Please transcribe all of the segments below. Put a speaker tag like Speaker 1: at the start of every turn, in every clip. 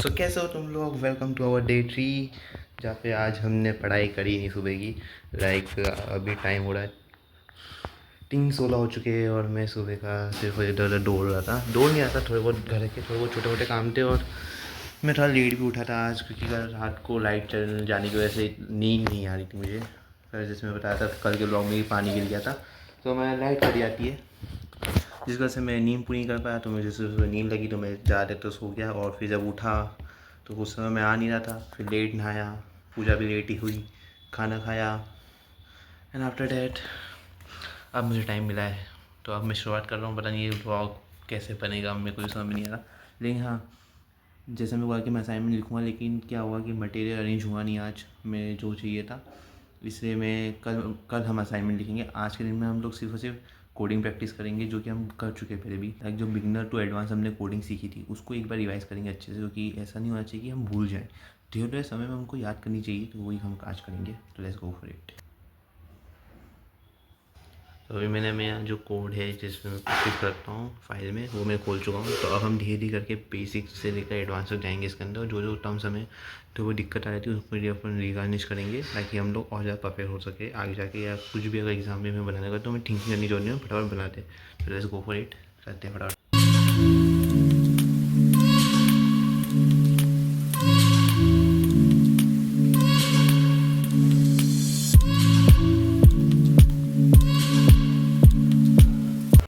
Speaker 1: सो कैसे हो तुम लोग। वेलकम टू आवर डे 3 जहाँ पे आज हमने पढ़ाई करी नहीं सुबह की। अभी टाइम हो रहा है 3:16 हो चुके हैं और मैं सुबह का सिर्फ इधर उधर दौड़ रहा था। दौड़ नहीं रहा था, थोड़े बहुत घर के थोड़े बहुत छोटे मोटे काम थे और मैं थोड़ा लेट भी उठा था आज क्योंकि कल रात को लाइट चल जाने की वजह से नींद नहीं आ रही थी मुझे। फिर जिसमें बताया था कल के ब्लॉग में ही पानी गिर गया था तो मैं लाइट चली जाती है जिस वजह से मैं नींद पूरी नहीं कर पाया। तो मुझे सुबह नींद लगी तो मैं ज़्यादा तो सो गया और फिर जब उठा तो उस समय मैं आ नहीं रहा था। फिर लेट नहाया, पूजा भी लेट ही हुई, खाना खाया एंड आफ्टर डैट अब मुझे टाइम मिला है तो अब मैं शुरुआत कर रहा हूँ। पता नहीं ये ब्लॉग कैसे बनेगा, मेरे को भी समझ में नहीं आ रहा। लेकिन हाँ, जैसे मैं बोला कि मैं असाइनमेंट लिखूँगा, लेकिन क्या हुआ कि मटेरियल अरेंज हुआ नहीं आज मैं जो चाहिए था, इसलिए मैं कल कल हम असाइनमेंट लिखेंगे। आज के दिन में हम लोग सिर्फ और सिर्फ कोडिंग प्रैक्टिस करेंगे जो कि हम कर चुके हैं पहले भी। लाइक जो बिगनर टू एडवांस हमने कोडिंग सीखी थी उसको एक बार रिवाइज करेंगे अच्छे से, क्योंकि ऐसा नहीं होना चाहिए कि हम भूल जाएँ। धीरे धीरे समय में हमको याद करनी चाहिए, तो वही हम आज करेंगे। तो लेट्स गो फॉर इट। तो अभी मैंने मेरा जो कोड है जिसमें मैं प्रैक्टिस करता हूँ फाइल में, वो मैं खोल चुका हूँ। तो अब हम धीरे धीरे करके बेसिक से लेकर एडवांस तक जाएंगे इसके अंदर। जो जो टर्म्स हमें तो वो दिक्कत आ रही थी उसको अपन रिगार्निश करेंगे ताकि हम लोग और ज़्यादा परफेक्ट हो सके आगे जाके, या कुछ भी अगर एग्जाम में हमें बनाने का तो हमें थिंकिंग करनी चाहिए, फटाफट बनाते। तो लेट्स गो फॉर इट, करते हैं फटाफट।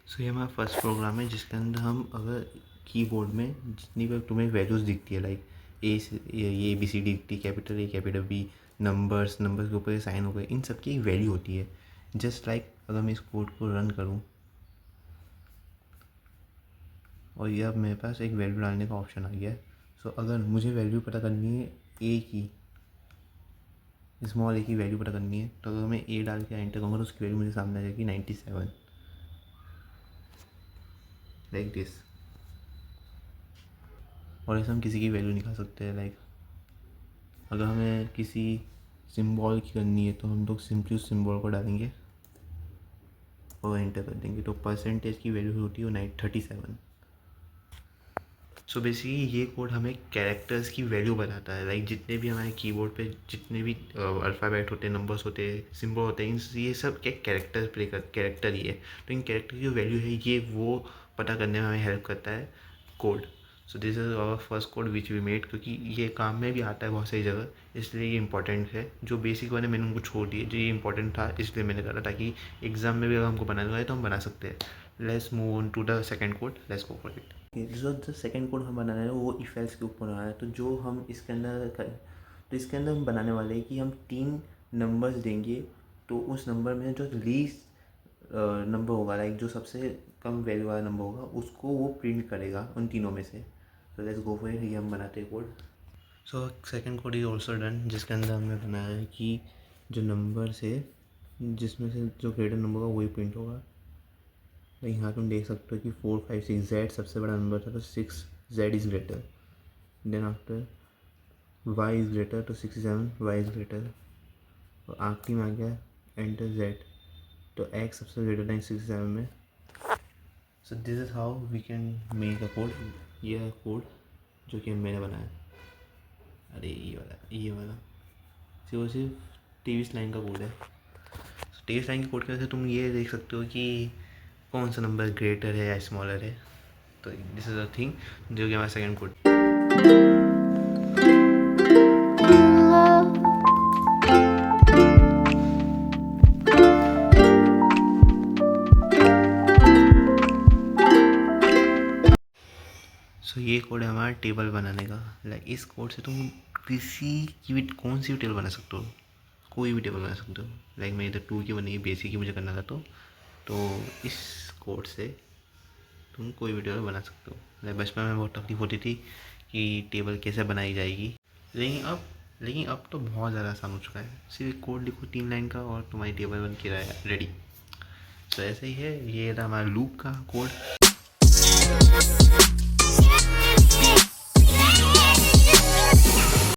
Speaker 1: सो ये हमारा फर्स्ट प्रोग्राम है जिसके अंदर हम अगर कीबोर्ड में जितनी भी तुम्हें वैल्यूज़ दिखती है, लाइक ये ABCD दिखती है, capital A capital B, numbers के ऊपर साइन हो गए, इन सब की एक वैल्यू होती है। जस्ट लाइक अगर मैं इस कोड को रन करूँ और ये अब मेरे पास एक वैल्यू डालने का ऑप्शन आ गया है। सो अगर मुझे वैल्यू पता करनी है ए की, स्मॉल ए की वैल्यू पता करनी है, तो अगर मैं ए डाल के एंटर करूँगा तो उसकी वैल्यू मुझे सामने आ जाएगी 97, लाइक दिस। और ऐसे हम किसी की वैल्यू निकाल सकते हैं। लाइक अगर हमें किसी सिंबल की करनी है तो हम लोग सिंपली उस सिंबल को डालेंगे और एंटर कर देंगे, तो परसेंटेज की वैल्यू होती है 37। सो बेसिकली ये कोड हमें कैरेक्टर्स की वैल्यू बताता है। लाइक जितने भी हमारे कीबोर्ड पे जितने भी अल्फ़ाबेट होते हैं, नंबर्स होते हैं, सिंबल होते हैं, ये सब क्या कैरेक्टर ही है। तो इन कैरेक्टर की जो वैल्यू है ये वो पता करने में हमें हेल्प करता है code. So this is our first code which we made, क्योंकि ये काम में भी आता है बहुत सारी जगह, इसलिए ये इंपॉर्टेंट है। जो बेसिक वाले मैंने उनको छोड़ दिए, जो ये इंपॉर्टेंट था इसलिए मैंने करा, ताकि एग्जाम में भी अगर हमको बनाना है तो हम बना सकते हैं। Let's move on to the second code, let's go for it. जो सेकेंड कोड हम बनाना है वो इफ एल्स के ऊपर बनाना है। तो जो हम इसके अंदर तो इसके अंदर हम बनाने वाले हैं कि हम 3 नंबर्स देंगे, तो उस नंबर में जो लीस्ट नंबर होगा, लाइक जो सबसे कम वैल्यू वाला नंबर होगा, उसको वो प्रिंट करेगा उन तीनों में से। तो लेट्स गो फॉर इट, ये हम बनाते हैं code. So second code is also done, जिसके अंदर हमने बनाया है कि जो नंबर से जिसमें से जो ग्रेटर नंबर होगा वही प्रिंट होगा। तो यहाँ तुम देख सकते हो कि 4 5 6 जेड सबसे बड़ा नंबर था, तो 6 Z is greater. Then after Y is greater, तो 67 वाई इज़ ग्रेटर। और आखिरी में आ गया एंटर जेड, तो एक्स सबसे ग्रेटर था 67 में। So this is how we can make a code. ये है कोड जो कि मैंने बनाया। अरे ये वाला सिर्फ 23 लाइन का कोड है। 23 लाइन के कोड की वजह से तुम ये देख सकते हो कि कौन सा नंबर ग्रेटर है या स्मॉलर है। तो दिस इज़ अ थिंग जो कि हमारा सेकेंड कोड। सो ये कोड है हमारा टेबल बनाने का। लाइक इस कोड से तुम किसी की भी कौन सी भी टेबल बना सकते हो, कोई भी टेबल बना सकते हो। लाइक मैं इधर 2 की बनी है, बेसिक की मुझे करना था, तो इस कोड से तुम कोई भी टेबल बना सकते हो। लाइक बचपन में बहुत तकलीफ होती थी कि टेबल कैसे बनाई जाएगी, लेकिन अब तो बहुत ज़्यादा आसान हो चुका है। सिर्फ कोड लिखो 3 लाइन का और तुम्हारी टेबल बन के रेडी। तो ऐसे ही है, ये था हमारा लूप का कोड।